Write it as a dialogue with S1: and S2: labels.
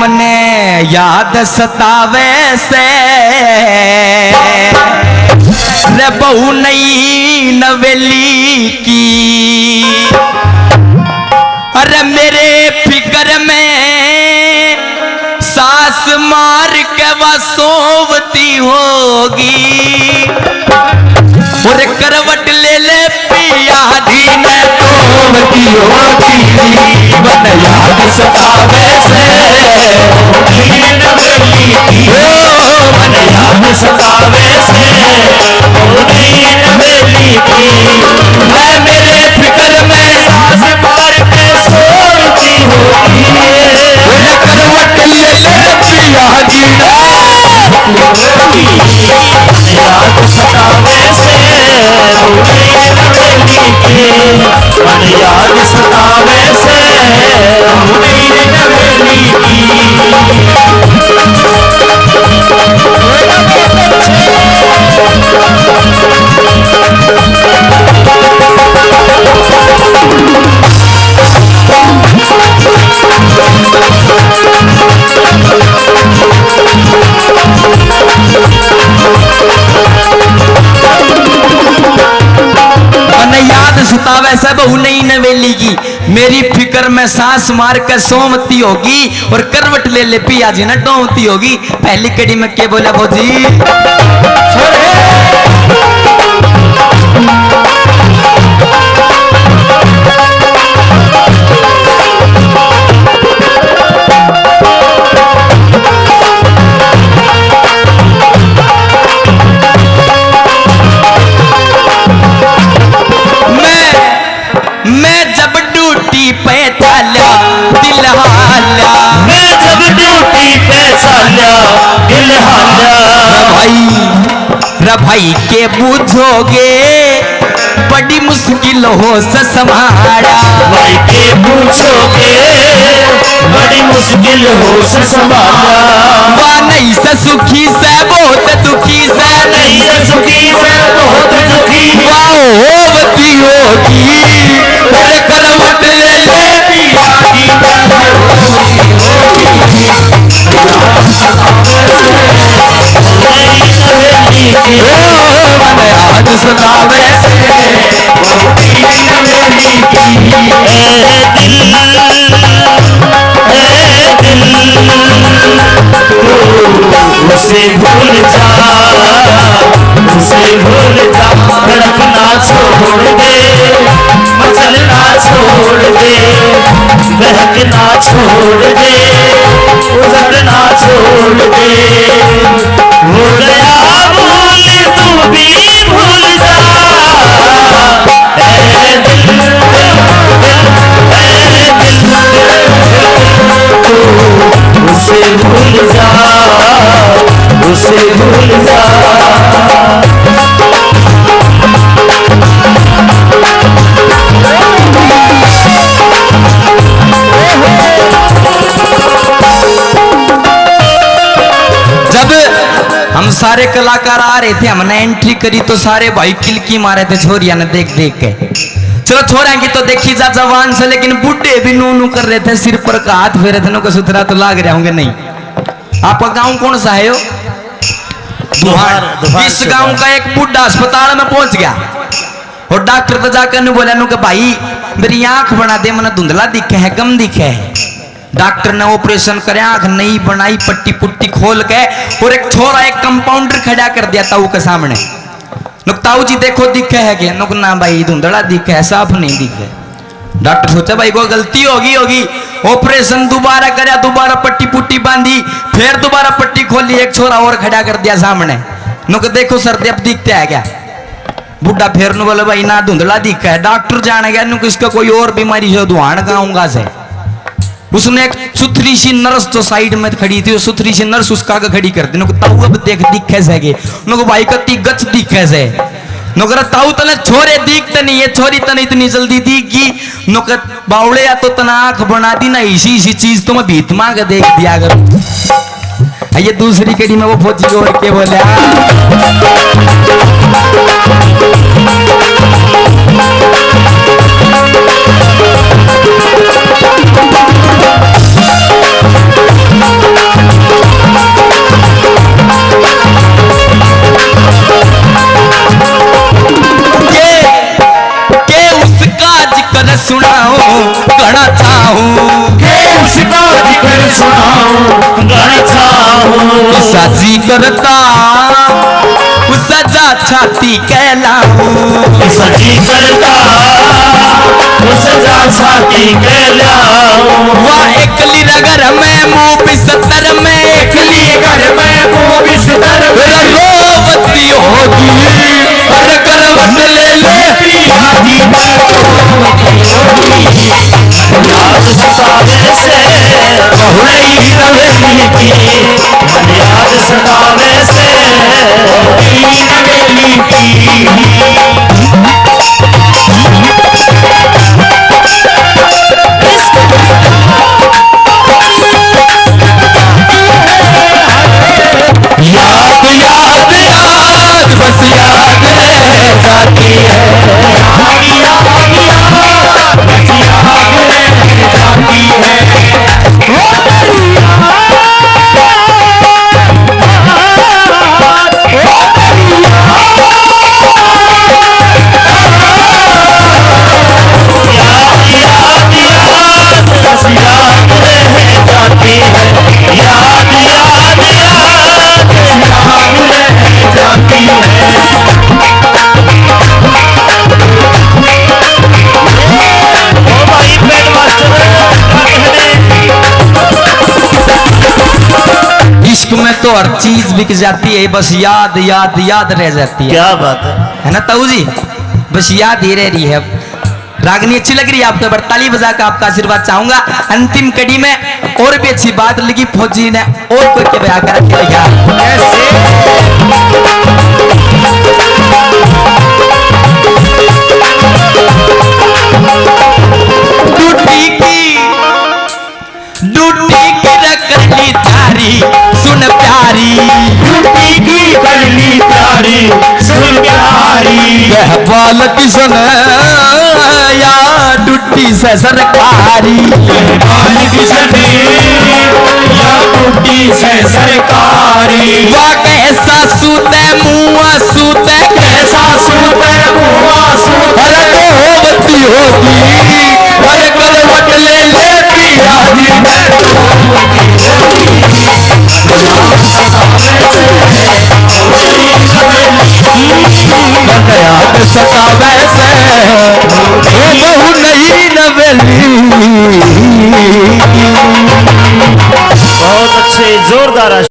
S1: मने याद सतावे से रे बहु नई नवेली की। अरे मेरे फिक्र में सास मार के वह सोवती होगी। और करवट ले ले पिया दी ने सोवती होगी। मन याद सतावे से मन याद सतावे से नवेली की। मैं मेरे फिक्र में सास मार के सोवती होगी। करवट ले ले पिया दी ने याद सतावे से नवेली की। मन याद सतावे से नवेली की। सतावे से बहु नई नवेली की। मेरी फिक्र में सांस मार कर सोमती होगी। और करवट ले ले पिया जी न डोमती होगी। पहली कड़ी में क्या बोला भौजी? मैं जब ड्यूटी पे चला दिल हाल्या। मैं जब ड्यूटी पे चला दिल हाल्या। भाई के बूझोगे बड़ी मुश्किल हो से संभाला। भाई के बूझोगे बड़ी मुश्किल हो से संभाला। वाह नहीं से सुखी से बहुत दुखी से नहीं से सुखी से बहुत दुखी। वाह होवती होगी। मेरे करवट ले ले पिया की मन याद सतावे से नवेली की। उसे भूल जा उसे भूल जा। धड़कना छोड़ दे मचलना छोड़ दे बहकना छोड़ दे उजड़ना छोड़ दे। हो गया भूल तू भी भूल जा। उसे भूल जा उसे भूल जा। जब हम सारे कलाकार आ रहे थे हमने एंट्री करी तो सारे भाई किलकी मारे थे छोरिया ने देख देख के। चलो छोरा की तो देखी जा जवान से, लेकिन बुढ़े भी नू नू कर रहे थे। सिर पर का हाथ फेरे थे। को सुथरा तो लाग रहे होंगे नहीं। आपका गांव कौन सा है? दुहार। इस गांव का एक बुढ़ा अस्पताल में पहुंच गया और डॉक्टर तो जाकर ने बोला कि भाई मेरी आंख बना दे, मैंने धुंधला दिखे है कम दिखे है। डॉक्टर ने ऑपरेशन करे, आंख नई बनाई, पट्टी पुट्टी खोल के। और एक छोरा एक कंपाउंडर खड़ा कर दिया ताऊ के सामने। ताऊ जी देखो दिखे है क्या? नुक ना भाई धुंधला दिखे है, साफ नहीं दिखे। डॉक्टर सोचा भाई को गलती होगी। ऑपरेशन दोबारा कराया, दोबारा पट्टी पुट्टी बांधी, फिर दोबारा पट्टी खोली, एक छोरा और खड़ा कर दिया सामने। नुक देखो सर अब दिखते है क्या? बुढ़ा फिर नु बोले भाई ना धुंधला दिखा है। डॉक्टर जाने गया नुक इसका कोई और बीमारी जो दुहान गाऊंगा से। उसने एक सुथरी सी नर्स जो साइड में खड़ी थी, सुथरी सी नर्स उसका आगे खड़ी कर दी। ताऊ अब देख दिखे से भाई कति गच दिखे से। नौकर ताऊ तने छोरे दिखते नहीं है, छोरी तने इतनी जल्दी दिखगी। नौकर बावड़े या तो तना आंख बना दी ना, इसी चीज तो मैं भीत मांग देख दिया कर। ये दूसरी कड़ी में वो फौजी और के बोले जी करता सजा छाती कहलाऊं,
S2: सजी करता सजा छाती कहलाऊं।
S1: वाह एकली रगर में मुंह बिस्तर में,
S2: एकली घर में मुंह बिस्तर में
S1: रोवती होगी हर करवट ले लेती
S2: आधी याद सतावे से बहुड़ई नवेली की, मन याद सतावे से बहुड़ई नवेली की। याद याद याद बस याद रह जाती है, याद याद याद बस याद रह जाती है। याद याद याद बस याद रह जाती है, याद याद याद याद रह जाती है। ओ भाई पेट मास्टर
S1: इश्क में तो हर चीज बिक जाती है, बस याद याद याद रह जाती है।
S2: क्या बात
S1: है ना ताऊ जी, बस याद ही रह रही है। रागनी अच्छी लग रही है आपको, ताली बजा का आपका आशीर्वाद चाहूंगा। अंतिम कड़ी में और भी अच्छी बात लगी फौजी ने और कोई के बया कर दिया। डूटी की रकली तारी सुन प्यारी,
S2: डूटी की करली प्यारी सुन प्यारी,
S1: यह बाल किशन या डूटी से सरकारी,
S2: बाल किसने या डूटी से सरकारी।
S1: वाह कैसा सूते मुआ सूते,
S2: कैसा सूते मुआ सूते
S1: रोवती होगी हर करवट ले लेती आधी याद सतावे से बहु नहीं नवेली।
S2: बहुत अच्छे जोरदार